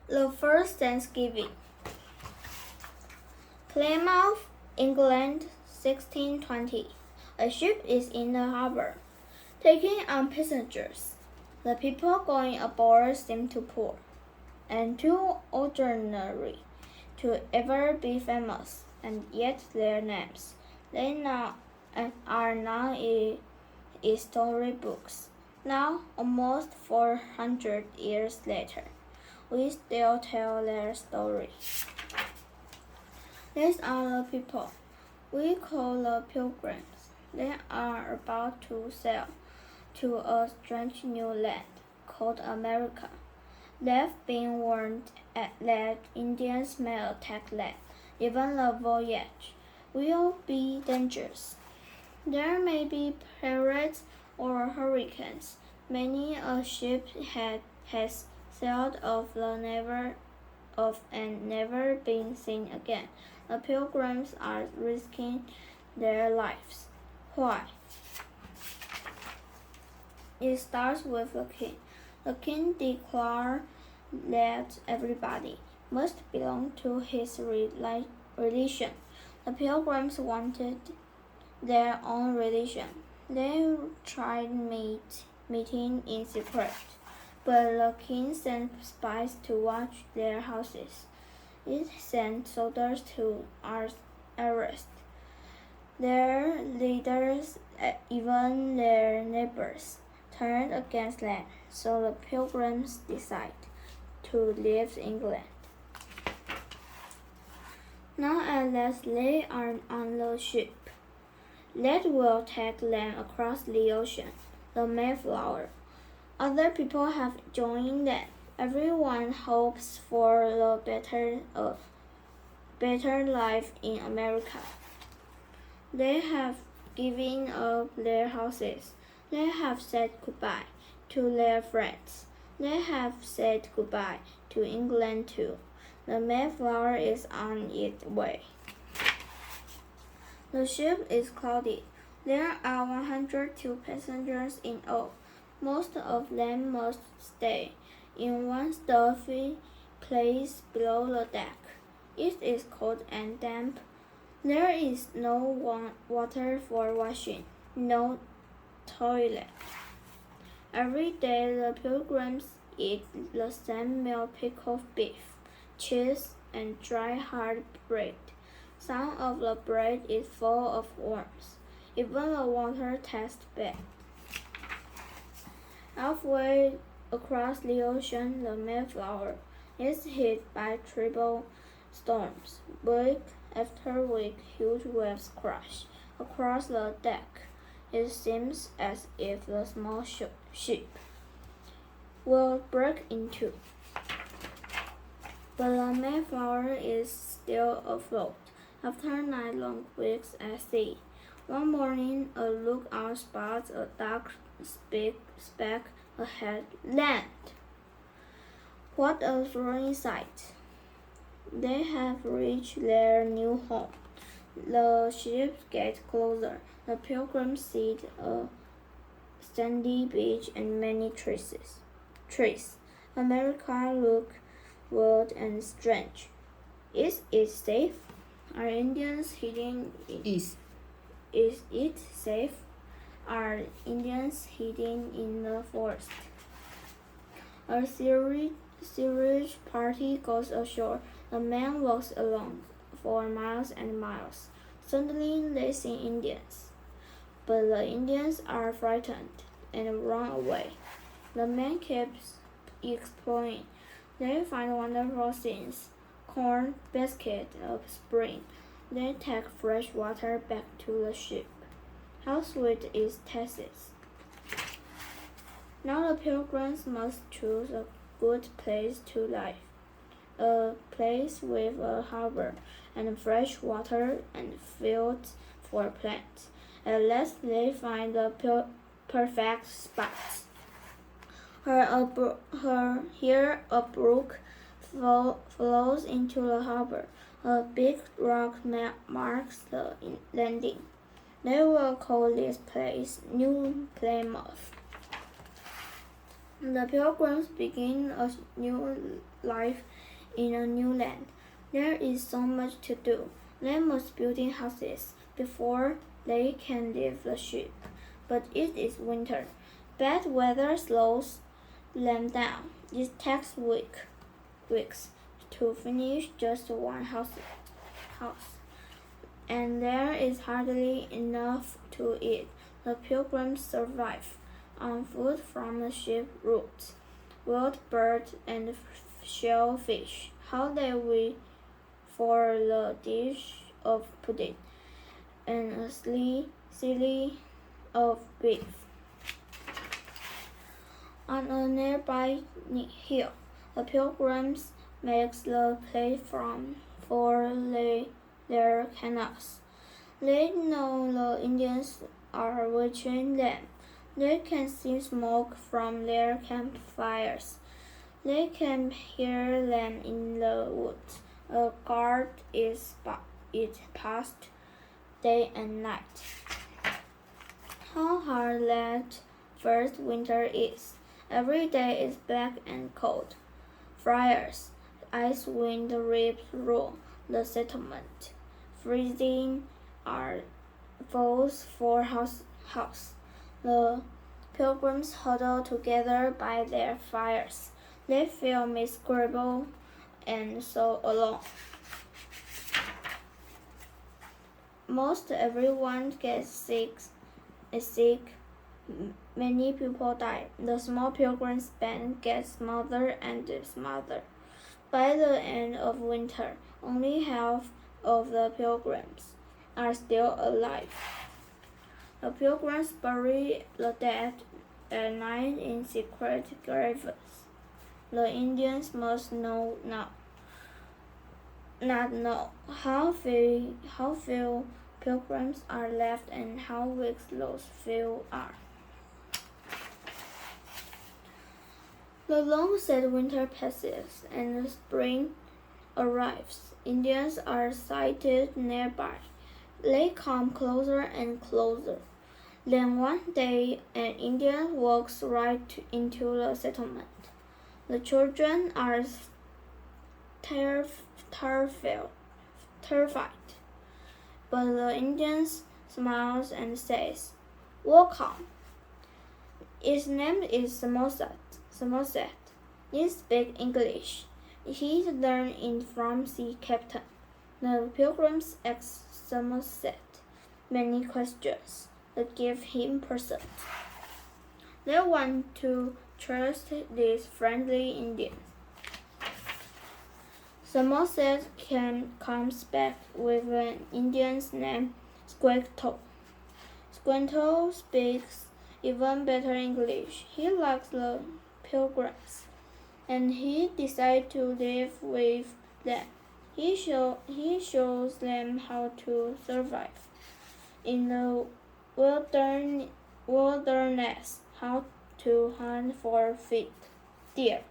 The first Thanksgiving. Plymouth, England, 1620. A ship is in the harbor, taking on passengers. The people going aboard seem too poor and too ordinary to ever be famous, and yet their names are now in storybooks. Now, almost 400 years later, we still tell their story. These are the people we call the pilgrims. They are about to sail to a strange new land called America. They've been warned that Indians may attack them. Even the voyage will be dangerous. There may be pirates or hurricanes. Many a ship has sailed off and never been seen again. The pilgrims are risking their lives. Why? It starts with the king. The king declared that everybody must belong to his religion. The pilgrims wanted their own religion. They tried meeting in secret, but the king sent spies to watch their houses. It sent soldiers to arrest their leaders, even their neighbors turned against them, so the pilgrims decided to leave England. Now at last they are on the ship that will take them across the ocean, the Mayflower. Other people have joined them. Everyone hopes for a better life in America. They have given up their houses. They have said goodbye to their friends. They have said goodbye to England too. The Mayflower is on its way. The ship is crowded. There are 102 passengers in all. Most of them must stay in one stuffy place below the deck. It is cold and damp. There is no water for washing, no toilet. Every day the pilgrims eat the same meal: pickled beef, cheese, and dry hard bread. Some of the bread is full of worms. Even the water tastes bad. Halfway across the ocean, the Mayflower is hit by triple storms. Week after week, huge waves crash across the deck. It seems as if the small ship will break in two. But the Mayflower is still afloat after 9 long weeks at sea. One morning, a lookout spots a dark speck ahead. Land! What a thrilling sight! They have reached their new home. The ship gets closer. The pilgrims see a sandy beach and many trees. America looks wild and strange. Is it safe? Are Indians hiding Is it safe? Are Indians hiding in the forest? A serious party goes ashore. The man walks along for miles and miles. Suddenly they see Indians, but the Indians are frightened and run away. The man keeps exploring. They find wonderful things: corn, basket, a spring. They take fresh water back to the ship. How sweet it tastes! Now the pilgrims must choose a good place to live, a place with a harbor and fresh water and fields for plants. At last they find the perfect spot. Here a brook flows into the harbor. A big rock marks the landing. They will call this place New Plymouth. The pilgrims begin a new life in a new land. There is so much to do. They must build houses before they can leave the ship. But it is winter. Bad weather slows them down. It takes weeks to finish just one house, and there is hardly enough to eat. The pilgrims survive on food from the ship routes, wild birds, and shellfish. How they wait for the dish of pudding and a silly of beef. On a nearby hill, the pilgrims make the platform for their canoes. They know the Indians are watching them. They can see smoke from their campfires. They can hear them in the woods. A guard is passed day and night. How hard that first winter is. Every day is black and cold. Fires, ice wind rips rule the settlement. Freezing are falls for house. The pilgrims huddle together by their fires. They feel miserable and so alone. Most everyone gets sick. Many people die. The small pilgrims band gets smaller and smaller. By the end of winter, only half of the pilgrims are still alive. The pilgrims bury the dead at night in secret graves. The Indians must not know how few pilgrims are left and how weak those few are. The long sad winter passes and the spring arrives. Indians are sighted nearby. They come closer and closer. Then one day an Indian walks right into the settlement. The children are terrified. But the Indian smiles and says, "Welcome. His name is Somerset. He speaks English. He learned it from sea captain." The pilgrims ask Somerset many questions that give him presents. They want to trust these friendly Indians. Somerset comes back with an Indian's named Squinto. Squinto speaks even better English. He likes the pilgrims, and he decides to live with them. He shows them how to survive in the wilderness, how to hunt for deer,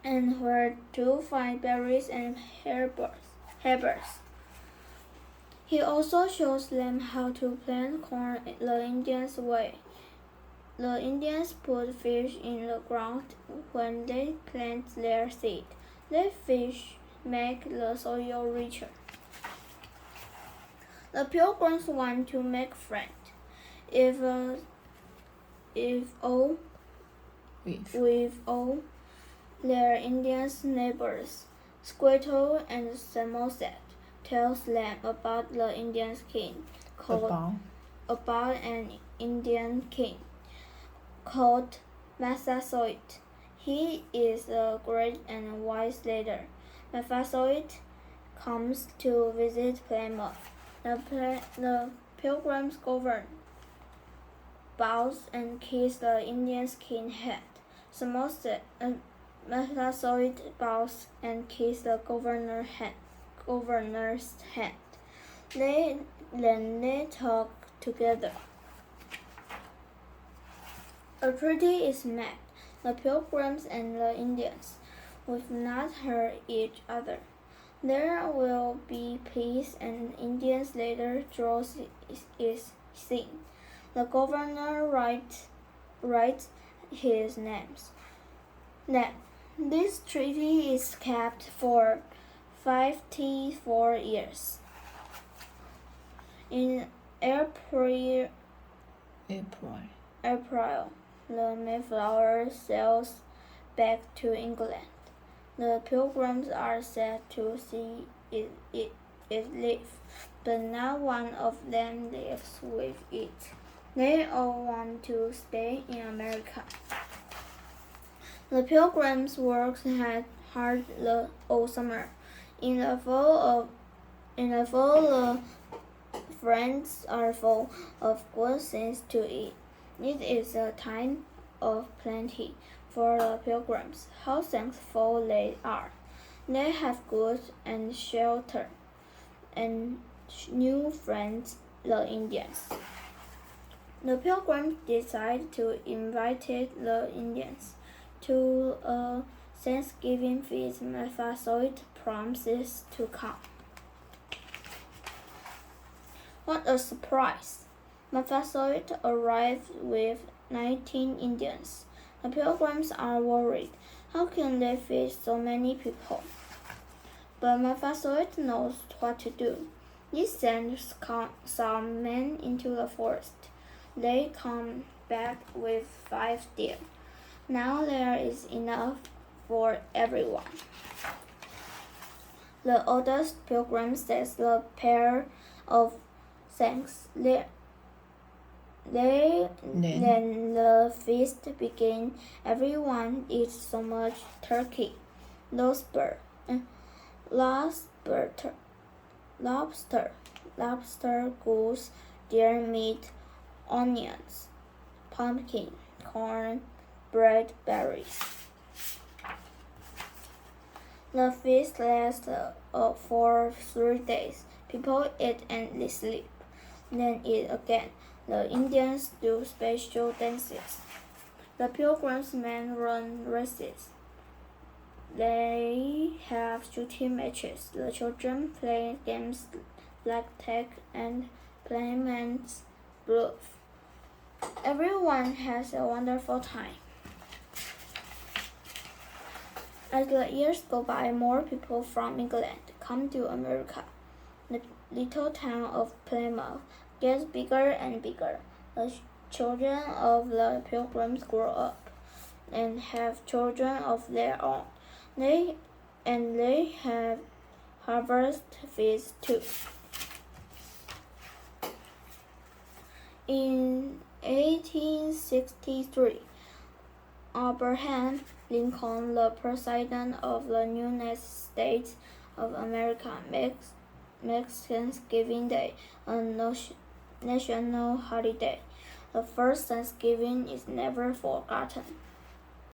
and where to find berries and herbs. He also shows them how to plant corn the Indians' way. The Indians put fish in the ground when they plant their seed. The fish make the soil richer. The pilgrims want to make friends. With all their Indian neighbors, Squirtle and Somerset tells them about the Indian king about an Indian king called Massasoit. He is a great and wise leader. Massasoit comes to visit Plymouth. The pilgrims govern, bows and kiss the Indian king's hand. Massasoit bows and kiss the governor's hand. Then they talk together. A treaty is made. The pilgrims and the Indians will not hurt each other. There will be peace, and Indians later draws is seen. The governor writes his name. This treaty is kept for 54 years. In April, the Mayflower sails back to England. The Pilgrims are sad to see it leave, but not one of them lives with it. They all want to stay in America. The Pilgrims worked hard all summer. In the fall, the friends are full of good things to eat. It is a time of plenty for the Pilgrims. How thankful they are! They have food and shelter, and new friends, the Indians. The Pilgrims decide to invite the Indians to a Thanksgiving feast. Massasoit promises to come. What a surprise! Massasoit arrived with 19 Indians. The Pilgrims are worried. How can they feed so many people? But Massasoit knows what to do. He sends some men into the forest. They come back with 5 deer. Now there is enough for everyone. The oldest pilgrim says the prayer of thanks. Then the feast begins. Everyone eats so much turkey, lobster, goose, deer meat, onions, pumpkin, corn, bread, berries. The feast lasts for 3 days. People eat and they sleep, then eat again. The Indians do special dances. The Pilgrims men run races. They have shooting matches. The children play games like tag and playman's bluff. Everyone has a wonderful time. As the years go by, more people from England come to America. The little town of Plymouth gets bigger and bigger. The children of the Pilgrims grow up and have children of their own. They have harvest fields too. In 1863, Abraham Lincoln, the President of the United States of America, makes Thanksgiving Day a national holiday. The first Thanksgiving is never forgotten.